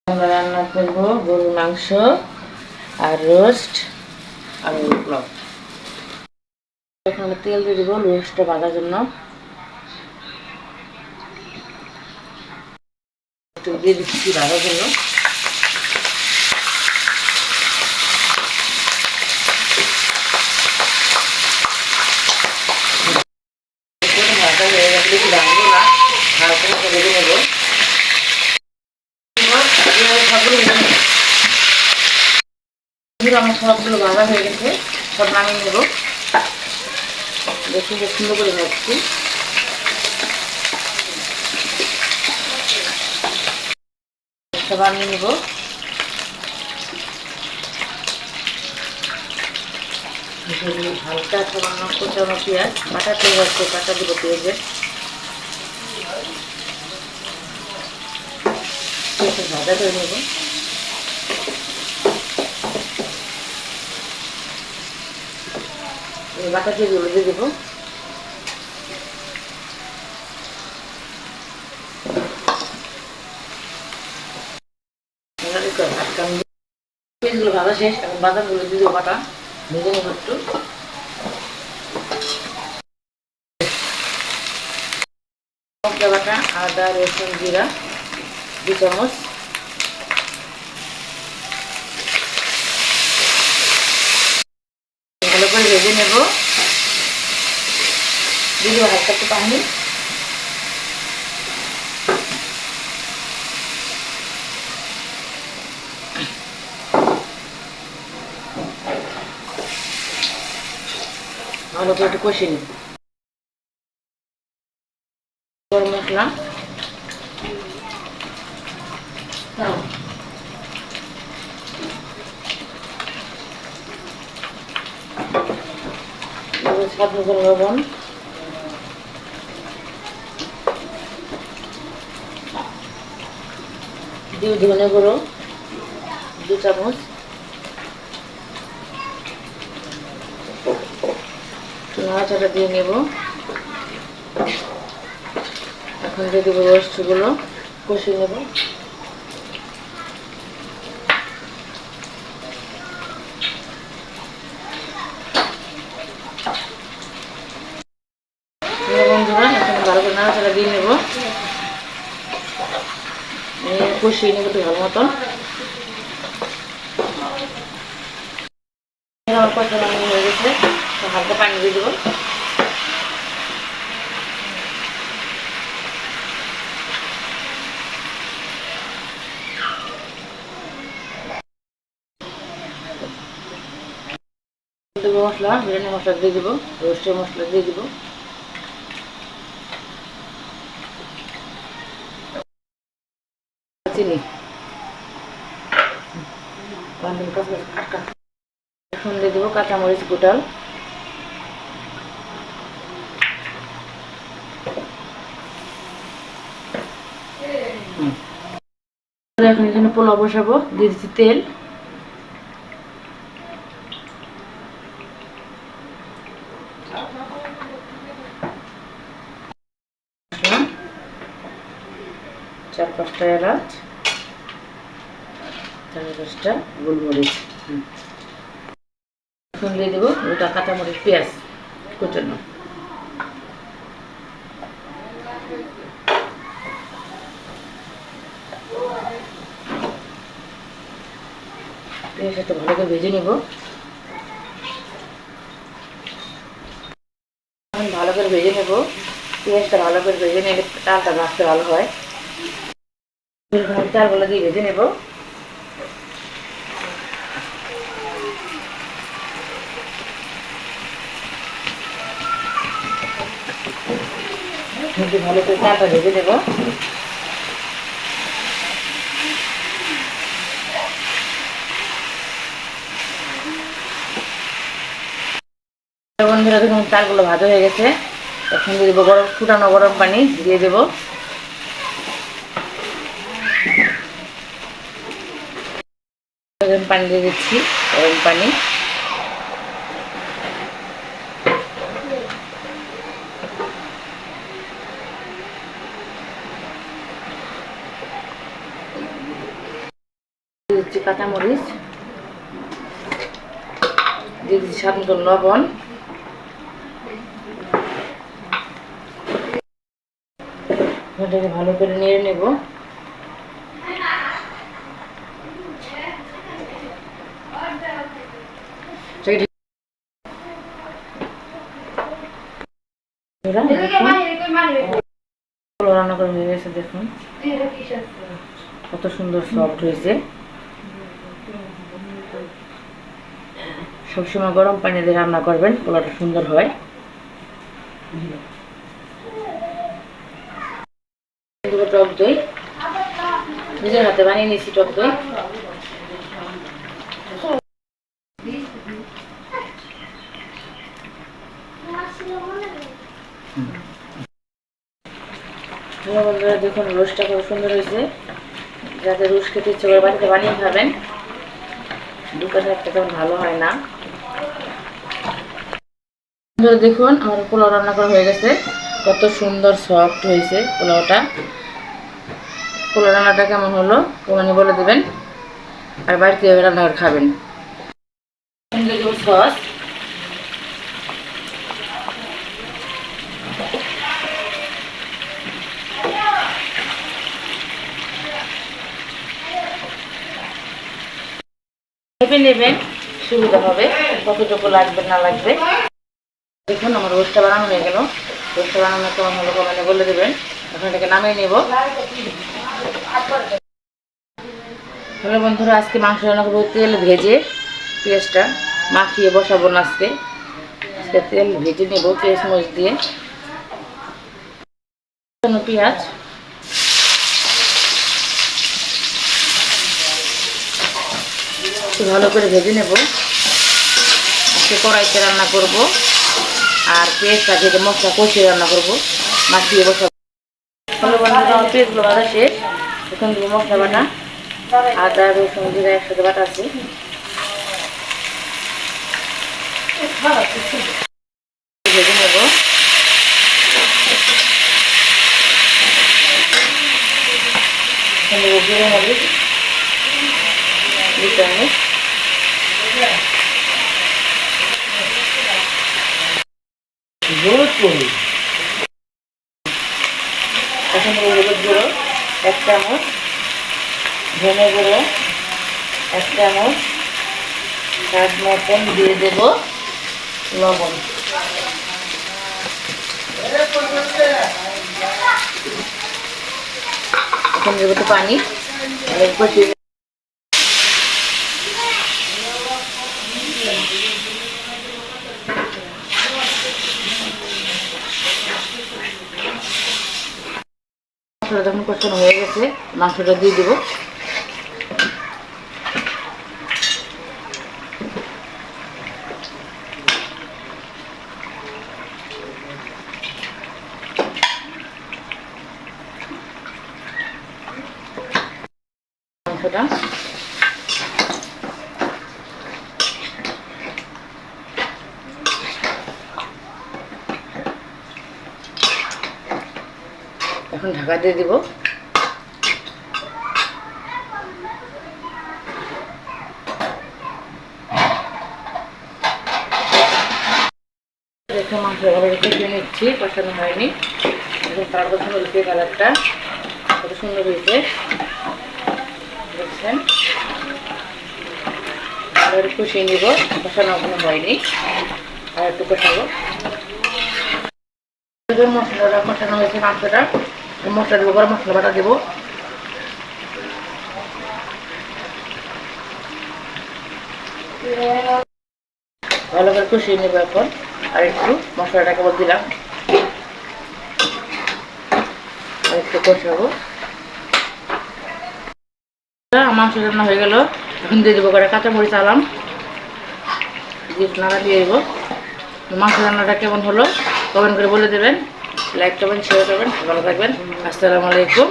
আমরা রান্না করব গরুর মাংস আর রোস্ট আর পোলাও। এখন আমরা তেল দিয়ে দেবো রোস্টটা ভাজার জন্য। একটু দিয়ে দিচ্ছি ভাজার জন্য। ভাজা হয়ে গেছে, বেশি ভাজবো না, হালকা হালকা ভেজে নেবো। আমার সবগুলো ভাজা হয়ে গেছে, সব নামিয়ে নেবো। দেখি যে সুন্দর করে ভাজছি। সব নামিয়ে নেবো। হালকা সামান্য কোচানো পেঁয়াজ, কাটা পেঁয়াজ আছে, কাটা দিব পেঁয়াজের। ভাজা করে নেব। বাটা যেগুলো দিয়ে দেবো। পেঁয়াজগুলো ভাজা শেষ, এখন বাদামগুলো দিয়ে দেবো। বাটা ভেজে নেবো একটু। লঙ্কা বাটা, আদা রসুন জিরা 2 চামচ। ভালো করে ভেজে নেব। দিয়ে দেবো হালকা একটু পানি। ভালো করে একটু কষিয়ে নেব। গরম মশলা, স্বাদ মতো লবণ, দিয়ে ধনে গুঁড়ো 2 চামচ, নাড়াচাড়া দিয়ে নেব। এখন দিয়ে দেবো রোস্টগুলো, কষিয়ে নেব। বন্ধুরা এখন ভালো করে নাড়াচাড়া দিয়ে নেব, কষিয়ে নেব একটু ভালো মতন। আমার কষানো হয়ে গেছে, হালকা পানি দিয়ে দেবো। মশলা, বিরিয়ানি মশলা দিয়ে দিব, রোস্টের মশলা দিয়ে দিব। চিনি, এখন দিয়ে দেবো কাঁচামরিচ গোটাল। এখন এখানে পোলাও বসাবো, দিয়ে দিচ্ছি তেল। চার 5টা এলাচ, 4-5টা গোলমরিচ। এখন দিয়ে দেবো ওটা কাঁচামরিচ পেঁয়াজ কুচানো। পেঁয়াজটা ভালো করে ভেজে নেব। ভালো করে ভেজে নেব, পেঁয়াজটা ভালো করে ভেজে নিলে চালটা ভাজতে ভালো হয়। চালগুলো দিয়ে ভেজে নেব। ভালো করে চালটা ভেজে নেব। বন্ধুরা দেখুন চালগুলো ভাজা হয়ে গেছে, এখন দিয়ে দেবো ফুটানো গরম পানি দিয়ে দেবো। পানি দিয়ে দিচ্ছি, গরম পানি। দিচ্ছি কাঁচামরিচ, দিয়ে দিচ্ছি স্বাদ মতো লবণ, এটাকে ভালো করে নেড়ে নেব। রান্না করে হয়ে গেছে, দেখুন কত সুন্দর সফট হয়েছে। সবসময় গরম পানি দিয়ে রান্না করবেন, পোলাওটা সুন্দর হয়। টক দই নিজের হাতে বানিয়ে নিয়েছি, টক দই। বন্ধুরা দেখুন রোস্টটা খুব সুন্দর হয়েছে। যাতে রোস্ট খেতে ইচ্ছে করে বাড়িতে বানিয়ে খাবেন, দোকানে একটা তেমন ভালো হয় না। দেখুন আমার পোলাও রান্না করা হয়ে গেছে, কত সুন্দর সফট হয়েছে পোলাওটা। পোলাও রান্নাটা কেমন হলো কমেন্টে বলে দেবেন, আর বাড়িতে রান্না করে খাবেন। সস ভেবে নেবেন, সুবিধা হবে কতটুকু লাগবে না লাগবে। দেখুন আমার রোস্টটা বানানো হয়ে গেল। রোস্টটা বানানো কেমন হলো কমেন্টে বলে দেবেন। এখন এটাকে নামিয়ে নেব। হ্যালো বন্ধুরা, আজকে মাংস রান্না করবো তেল ভেজে, পেঁয়াজটা মাখিয়ে বসাবো না। আজকে তেল ভেজে নেব পেঁয়াজ মরিচ দিয়ে। পেঁয়াজ ভালো করে ভেজে নেব। আজকে কড়াইতে রান্না করব, আর পেঁয়াজটা ভেজে মশলা কষিয়ে রান্না করব, মাখিয়ে বসাবো। হ্যালো বন্ধুরা, আমার পেঁয়াজগুলো বাটা শেষ। এখন দিব মশলা বাটা, আদা রসুন জিরা একসাথে বাটা আছে। ভেজে নেব। জিরে মরিচ দিতে হবে। এখন হলুদ গুঁড়ো 1 চামচ, ধনে গুঁড়ো 1 চামচ, স্বাদ মতন দিয়ে দেব লবণ। এখন দেবো তো পানি। মশলা যখন কষানো হয়ে গেছে, মাংসটা দিয়ে দেবো। মাংসটা এখন ঢাকা দিয়ে দিব। দেখে মাংস এভাবে কষিয়ে নিচ্ছি, কষানো হয়নি। এখন তার কথা বলছে কালারটা কত সুন্দর হয়েছে, দেখছেন। এবার কষিয়ে নিব, কষানো এখনো হয়নি, আর একটু কষাবো। মশলাটা কষানো হয়েছে, মাংসটা মশলা দেবো, গরম মশলা বাটা দেবো। ভালো করে কষিয়ে নেবো এখন, আর একটু মশলাটা কেবল দিলাম, আর একটু কষাবো। মাংস রান্না হয়ে গেল। এখন দিয়ে দেবো করে কাঁচামরিচ আলাম, দিয়ে নাড়া দিয়ে দেবো। মাংস রান্নাটা কেমন হলো কমেন্ট করে বলে দেবেন। লাইক করবেন, শেয়ার করবেন, ভালো থাকবেন। আসসালামু আলাইকুম।